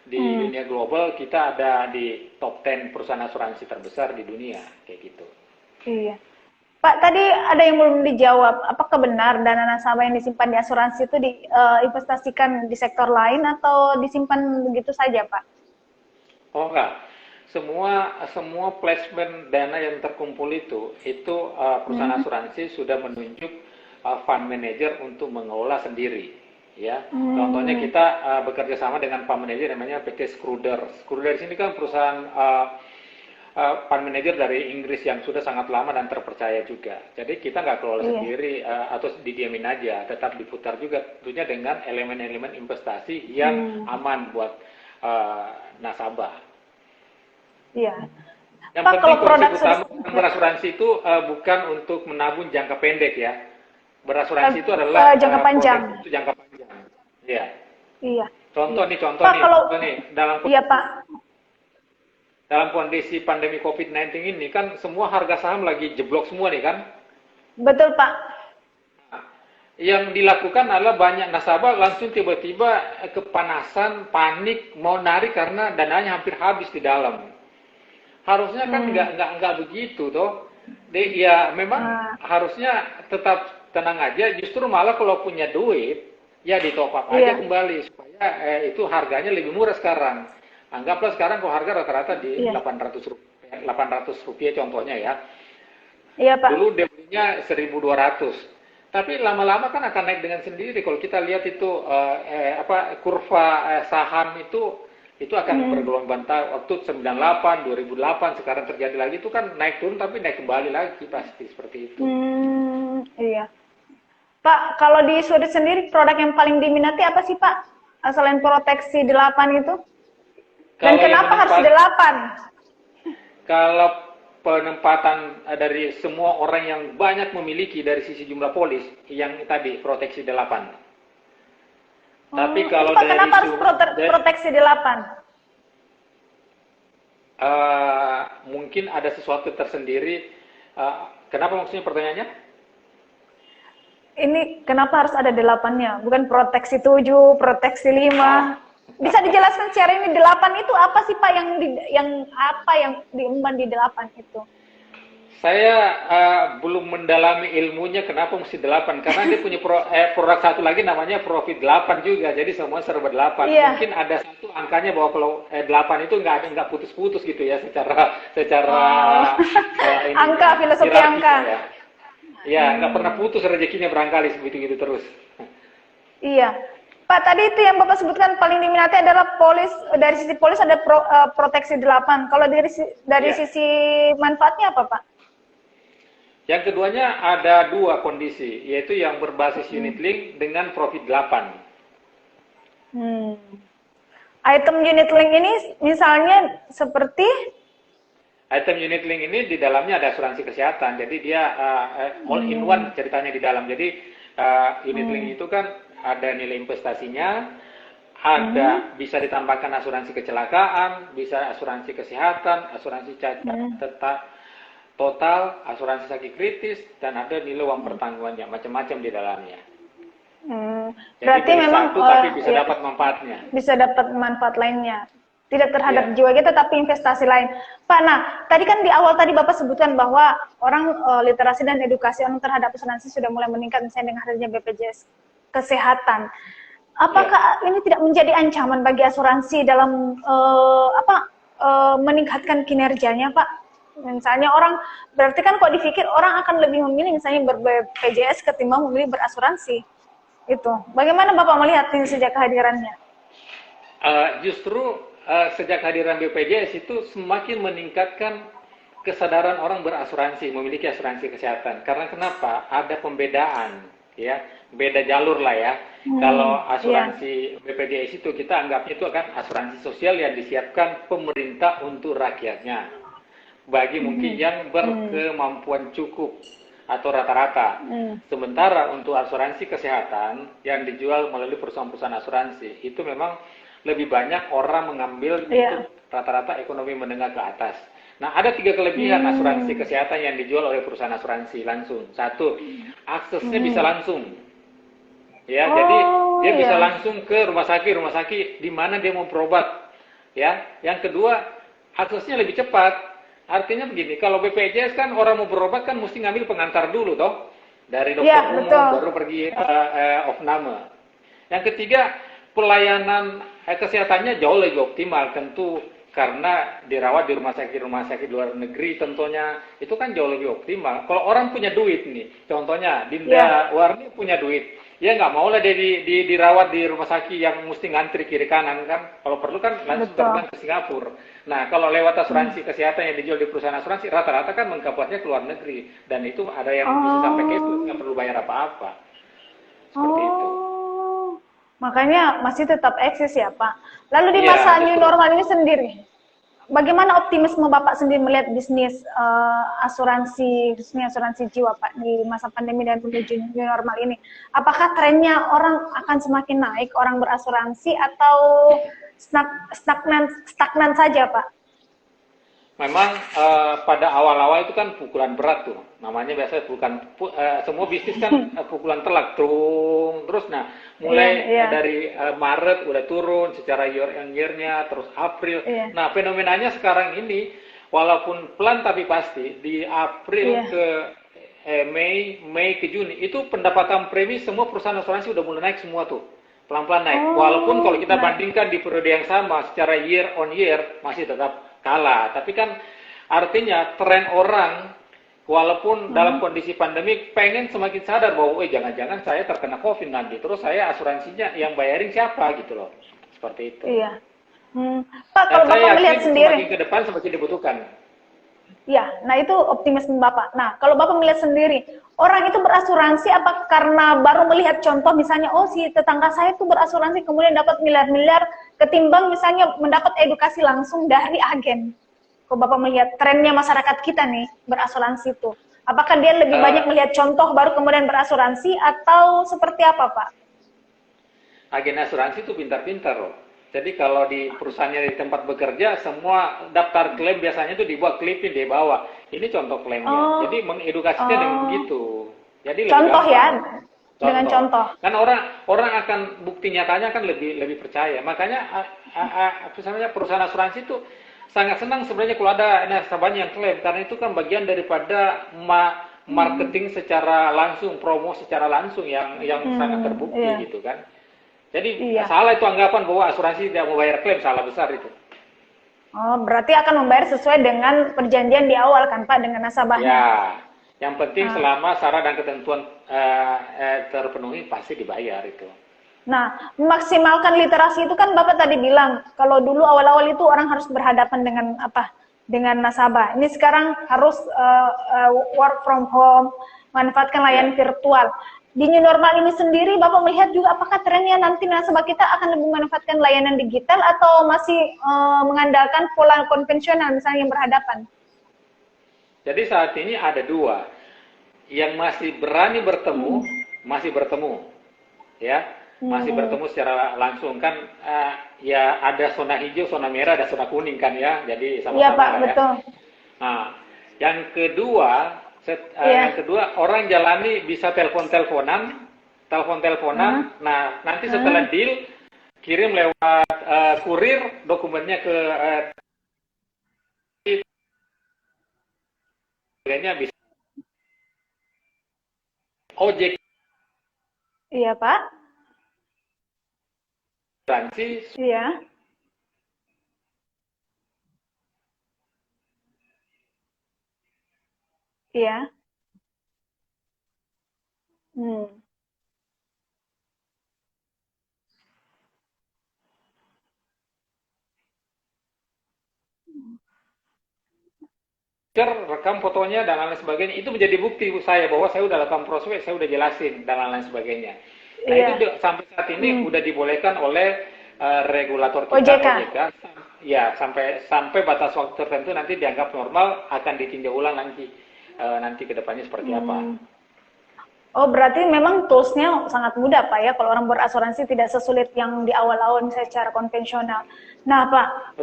S1: Hmm.
S2: dunia global. Kita ada di top 10 perusahaan asuransi terbesar di dunia kayak gitu.
S1: Iya. Pak, tadi ada yang belum dijawab. Apakah benar dana nasabah yang disimpan di asuransi itu diinvestasikan di sektor lain atau disimpan begitu saja, Pak?
S2: Oh enggak. semua placement dana yang terkumpul itu perusahaan asuransi sudah menunjuk fund manager untuk mengelola sendiri. Ya, contohnya kita bekerja sama dengan fund manager namanya PT Skruder. Skruder sini kan perusahaan fund manager dari Inggris yang sudah sangat lama dan terpercaya juga. Jadi kita nggak kelola sendiri atau didiamin aja, tetap diputar juga tentunya dengan elemen-elemen investasi yang aman buat nasabah.
S1: Iya.
S2: Yang
S1: Pak,
S2: penting
S1: kalau produk
S2: konsep utama berasuransi itu bukan untuk menabung jangka pendek ya. Berasuransi itu adalah
S1: jangka panjang.
S2: Itu jangka panjang. Iya.
S1: Iya.
S2: Contoh
S1: Pak,
S2: nih dalam
S1: iya, Pak.
S2: Dalam kondisi pandemi COVID-19 ini kan semua harga saham lagi jeblok semua nih kan?
S1: Betul, Pak.
S2: Yang dilakukan adalah banyak nasabah langsung tiba-tiba kepanasan, panik, mau narik karena dananya hampir habis di dalam. Harusnya kan nggak begitu toh. Ya memang harusnya tetap tenang aja. Justru malah kalau punya duit ya di top up aja kembali supaya itu harganya lebih murah sekarang. Anggaplah sekarang kalau harga rata-rata di 800 rupiah contohnya ya.
S1: Iya, Pak.
S2: Dulu dia belinya 1.200. Tapi lama-lama kan akan naik dengan sendiri. Kalau kita lihat itu kurva saham itu akan bergelombang waktu 98, 2008 sekarang terjadi lagi itu kan naik turun tapi naik kembali lagi pasti seperti itu.
S1: Iya. Pak, kalau di Sudut sendiri produk yang paling diminati apa sih, Pak? Selain proteksi 8 itu? Dan kenapa harus 8?
S2: Kalau penempatan dari semua orang yang banyak memiliki dari sisi jumlah polis, yang tadi proteksi 8. Tapi kalau
S1: Pak, kenapa harus proteksi 8?
S2: Mungkin ada sesuatu tersendiri. Kenapa maksudnya pertanyaannya?
S1: Ini kenapa harus ada 8-nya? Bukan proteksi 7, proteksi 5. Bisa dijelaskan secara ini 8 itu apa sih, Pak, yang diemban di 8 itu?
S2: Saya belum mendalami ilmunya kenapa mesti 8 karena dia punya produk satu lagi namanya Profit 8 juga. Jadi semua serba 8. Mungkin ada satu angkanya bahwa kalau 8 itu nggak putus-putus gitu ya secara
S1: angka, filosofi angka.
S2: Ya, nggak pernah putus rezekinya barangkali segitu-gitu terus.
S1: Iya. Pak, tadi itu yang Bapak sebutkan paling diminati adalah polis. Dari sisi polis ada proteksi 8. Kalau dari sisi manfaatnya apa, Pak?
S2: Yang keduanya ada 2 kondisi, yaitu yang berbasis unit link dengan Profit 8.
S1: Item unit link ini misalnya seperti?
S2: Item unit link ini di dalamnya ada asuransi kesehatan, jadi dia all in one ceritanya di dalam. Jadi unit link itu kan ada nilai investasinya, ada bisa ditambahkan asuransi kecelakaan, bisa asuransi kesehatan, asuransi cacat total, asuransi sakit kritis, dan ada nilai uang pertanggungannya, macam-macam di dalamnya.
S1: Berarti
S2: jadi
S1: memang
S2: satu tapi bisa dapat manfaatnya.
S1: Bisa dapat manfaat lainnya. Tidak terhadap jiwa kita, tapi investasi lain. Pak, nah, tadi kan di awal tadi Bapak sebutkan bahwa orang literasi dan edukasi orang terhadap asuransi sudah mulai meningkat misalnya dengan hadirnya BPJS Kesehatan. Apakah ini tidak menjadi ancaman bagi asuransi dalam meningkatkan kinerjanya, Pak? Misalnya orang, berarti kan kok dipikir orang akan lebih memilih misalnya ber-BPJS ketimbang memilih berasuransi. Itu. Bagaimana Bapak melihat ini sejak kehadirannya?
S2: Justru sejak kehadiran BPJS itu semakin meningkatkan kesadaran orang berasuransi, memiliki asuransi kesehatan. Karena kenapa? Ada pembedaan, ya, beda jalur lah ya. Kalau asuransi BPJS itu kita anggap itu akan asuransi sosial yang disiapkan pemerintah untuk rakyatnya, bagi mungkin yang berkemampuan cukup atau rata-rata. Sementara untuk asuransi kesehatan yang dijual melalui perusahaan-perusahaan asuransi itu memang lebih banyak orang mengambil itu rata-rata ekonomi menengah ke atas. Nah, ada 3 kelebihan asuransi kesehatan yang dijual oleh perusahaan asuransi langsung. 1, aksesnya bisa langsung. Ya, jadi dia bisa langsung ke rumah sakit di mana dia mau berobat. Ya, yang kedua, aksesnya lebih cepat. Artinya begini, kalau BPJS kan orang mau berobat kan mesti ngambil pengantar dulu toh. Dari dokter umum baru pergi opname. Yang ketiga, pelayanan kesehatannya jauh lebih optimal tentu karena dirawat di rumah sakit luar negeri tentunya itu kan jauh lebih optimal. Kalau orang punya duit nih, contohnya Dinda Warni punya duit, ya nggak mau lah dia dirawat di rumah sakit yang mesti ngantri kiri kanan kan. Kalau perlu kan langsung terbang ke Singapura. Nah kalau lewat asuransi kesehatan yang dijual di perusahaan asuransi, rata-rata kan mengcovernya ke luar negeri, dan itu ada yang bisa sampai cashless, nggak perlu bayar apa-apa. Seperti itu.
S1: Makanya masih tetap eksis ya Pak. Lalu di masa new normal ini sendiri, bagaimana optimisme Bapak sendiri melihat bisnis asuransi, khususnya asuransi jiwa Pak di masa pandemi dan menuju new normal ini? Apakah trennya orang akan semakin naik, orang berasuransi, atau stagnan saja Pak?
S2: Memang pada awal-awal itu kan pukulan berat tuh, namanya biasanya semua bisnis kan pukulan telak terus. Nah mulai dari Maret udah turun secara year on year-nya, terus April. Nah fenomenanya sekarang ini walaupun pelan tapi pasti di April ke Mei ke Juni itu pendapatan premi semua perusahaan asuransi udah mulai naik semua tuh, pelan-pelan naik. Walaupun kalau kita bandingkan di periode yang sama secara year on year masih tetap kalah, tapi kan artinya tren orang walaupun dalam kondisi pandemi pengen semakin sadar bahwa jangan-jangan saya terkena COVID nanti, terus saya asuransinya yang bayarin siapa gitu loh, seperti itu.
S1: Iya. Pak, kalau Bapak melihat sendiri,
S2: semakin ke depan semakin dibutuhkan.
S1: Ya, nah itu optimisme Bapak. Nah, kalau Bapak melihat sendiri, orang itu berasuransi apa karena baru melihat contoh misalnya, oh si tetangga saya itu berasuransi kemudian dapat miliar-miliar, ketimbang misalnya mendapat edukasi langsung dari agen. Kalau Bapak melihat trennya masyarakat kita nih berasuransi itu, apakah dia lebih banyak melihat contoh baru kemudian berasuransi atau seperti apa Pak?
S2: Agen asuransi itu pintar-pintar loh. Jadi kalau di perusahaannya di tempat bekerja, semua daftar klaim biasanya itu dibuat klipin, dia bawa. Ini contoh klaimnya. Jadi mengedukasinya dengan begitu. Jadi
S1: contoh
S2: lebih
S1: ya, dengan contoh.
S2: Kan orang akan bukti nyatanya kan lebih percaya. Makanya misalnya perusahaan asuransi itu sangat senang sebenarnya kalau ada nasabahnya yang klaim, karena itu kan bagian daripada marketing secara langsung, promo secara langsung yang sangat terbukti gitu kan. Jadi salah itu anggapan bahwa asuransi tidak mau bayar klaim, salah besar itu.
S1: Oh, berarti akan membayar sesuai dengan perjanjian di awal kan Pak dengan nasabahnya?
S2: Ya, yang penting selama syarat dan ketentuan terpenuhi pasti dibayar itu.
S1: Nah, memaksimalkan literasi itu kan Bapak tadi bilang, kalau dulu awal-awal itu orang harus berhadapan dengan apa? Dengan nasabah. Ini sekarang harus work from home, manfaatkan layanan virtual. Di new normal ini sendiri, Bapak melihat juga apakah trennya nanti nasabah kita akan lebih memanfaatkan layanan digital atau masih mengandalkan pola konvensional misalnya yang berhadapan?
S2: Jadi saat ini ada dua, yang masih berani bertemu, masih bertemu, ya, masih bertemu secara langsung kan, ya ada zona hijau, zona merah, ada zona kuning kan ya, jadi sama-sama
S1: ya Pak,
S2: ya.
S1: Betul.
S2: Nah, yang kedua orang jalani bisa telepon-teleponan. Nah, nanti setelah deal kirim lewat kurir dokumennya ke bisa ojek.
S1: Iya Pak.
S2: Asuransi.
S1: Iya. Iya.
S2: Rekam fotonya dan lain sebagainya, itu menjadi bukti saya bahwa saya udah lakukan prospek, saya udah jelasin dan lain sebagainya. Nah itu sampai saat ini udah dibolehkan oleh regulator kita, OJK. Ya, sampai batas waktu tertentu nanti dianggap normal, akan ditinjau ulang nanti ke depannya seperti apa.
S1: Oh, berarti memang tools-nya sangat mudah Pak ya, kalau orang berasuransi tidak sesulit yang di awal-awal misalnya secara konvensional. Nah Pak,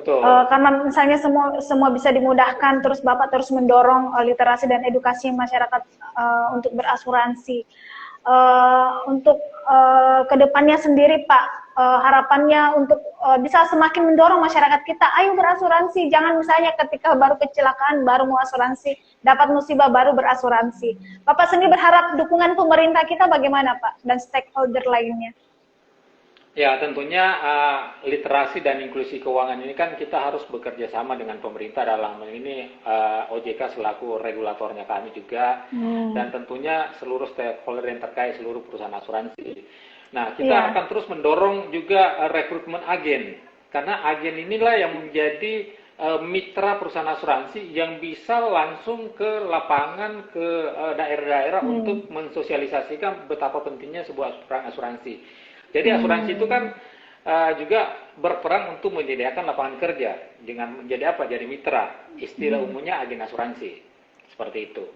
S1: karena misalnya semua bisa dimudahkan, terus Bapak terus mendorong literasi dan edukasi masyarakat untuk berasuransi. Untuk kedepannya sendiri Pak, harapannya untuk bisa semakin mendorong masyarakat kita, ayo berasuransi, jangan misalnya ketika baru kecelakaan baru mau asuransi, dapat musibah baru berasuransi. Bapak sendiri berharap dukungan pemerintah kita bagaimana Pak dan stakeholder lainnya?
S2: Ya, tentunya literasi dan inklusi keuangan ini kan kita harus bekerja sama dengan pemerintah dalam hal ini OJK selaku regulatornya kami juga, dan tentunya seluruh stakeholder yang terkait seluruh perusahaan asuransi. Nah, kita akan terus mendorong juga rekrutmen agen, karena agen inilah yang menjadi mitra perusahaan asuransi yang bisa langsung ke lapangan, ke daerah-daerah untuk mensosialisasikan betapa pentingnya sebuah asuransi. Jadi asuransi itu kan juga berperan untuk menyediakan lapangan kerja dengan menjadi apa? Jadi mitra. Istilah umumnya agen asuransi. Seperti itu.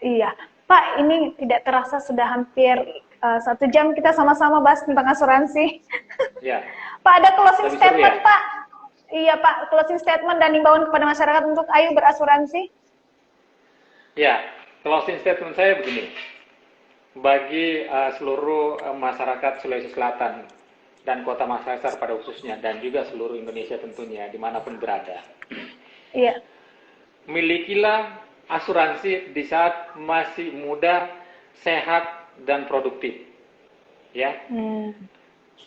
S1: Iya, Pak, ini tidak terasa sudah hampir 1 jam kita sama-sama bahas tentang asuransi.
S2: Ya.
S1: Pak, ada closing statement,
S2: ya?
S1: Pak? Iya, Pak, closing statement dan imbauan kepada masyarakat untuk ayo berasuransi.
S2: Ya, closing statement saya begini. Bagi seluruh masyarakat Sulawesi Selatan dan Kota Makassar pada khususnya, dan juga seluruh Indonesia tentunya dimanapun berada, milikilah asuransi di saat masih muda, sehat dan produktif, ya.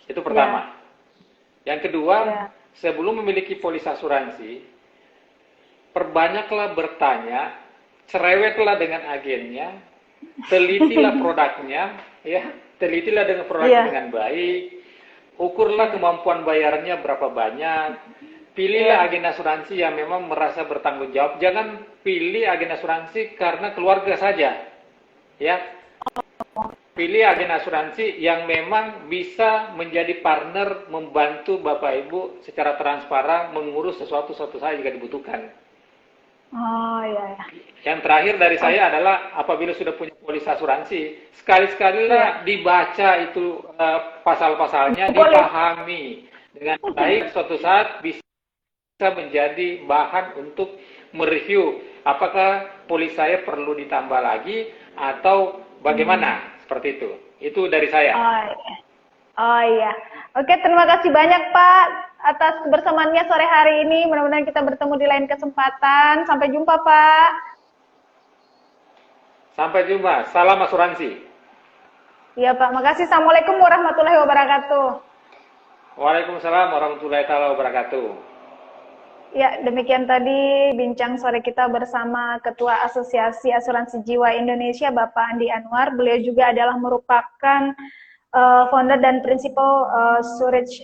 S2: Itu pertama. Yang kedua, sebelum memiliki polis asuransi, perbanyaklah bertanya, cerewetlah dengan agennya, telitilah produknya, ya, telitilah dengan produknya dengan baik, ukurlah kemampuan bayarnya berapa banyak, pilihlah agen asuransi yang memang merasa bertanggung jawab, jangan pilih agen asuransi karena keluarga saja, ya, pilih agen asuransi yang memang bisa menjadi partner membantu Bapak Ibu secara transparan mengurus sesuatu saja jika dibutuhkan.
S1: Oh iya.
S2: Yang terakhir dari saya adalah apabila sudah punya polis asuransi, sekali-sekalilah dibaca itu pasal-pasalnya, dipahami dengan baik, suatu saat bisa menjadi bahan untuk mereview apakah polis saya perlu ditambah lagi atau bagaimana, seperti itu. Itu dari saya.
S1: Oh iya. Oke, terima kasih banyak Pak atas kebersamaannya sore hari ini. Mudah-mudahan kita bertemu di lain kesempatan. Sampai jumpa, Pak.
S2: Sampai jumpa. Salam asuransi.
S1: Iya, Pak. Makasih. Assalamualaikum warahmatullahi wabarakatuh.
S2: Waalaikumsalam warahmatullahi wabarakatuh.
S1: Ya, demikian tadi bincang sore kita bersama Ketua Asosiasi Asuransi Jiwa Indonesia, Bapak Andi Anwar. Beliau juga adalah merupakan founder dan prinsipal storage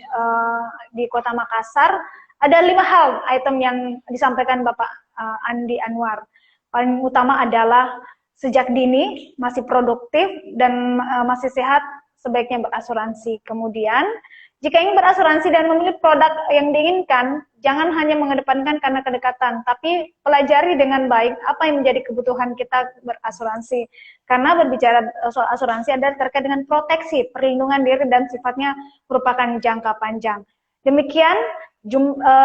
S1: di Kota Makassar. Ada 5 hal item yang disampaikan Bapak Andi Anwar. Paling utama adalah sejak dini masih produktif dan masih sehat, sebaiknya berasuransi. Kemudian jika ingin berasuransi dan memilih produk yang diinginkan, jangan hanya mengedepankan karena kedekatan, tapi pelajari dengan baik apa yang menjadi kebutuhan kita berasuransi. Karena berbicara soal asuransi adalah terkait dengan proteksi, perlindungan diri, dan sifatnya merupakan jangka panjang. Demikian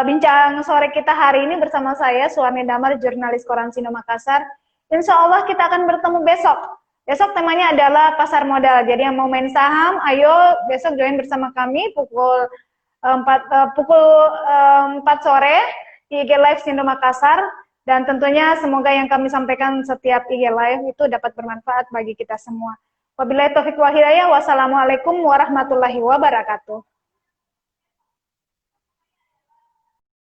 S1: bincang sore kita hari ini bersama saya, Suwarni Damar, jurnalis Koran Sindo Makassar. Insya Allah kita akan bertemu besok. Besok temanya adalah pasar modal. Jadi yang mau main saham, ayo besok join bersama kami pukul 4 sore di IG Live Sindo Makassar. Dan tentunya semoga yang kami sampaikan setiap IG Live itu dapat bermanfaat bagi kita semua. Wabillahi taufiq wal hidayah. Wassalamualaikum warahmatullahi wabarakatuh.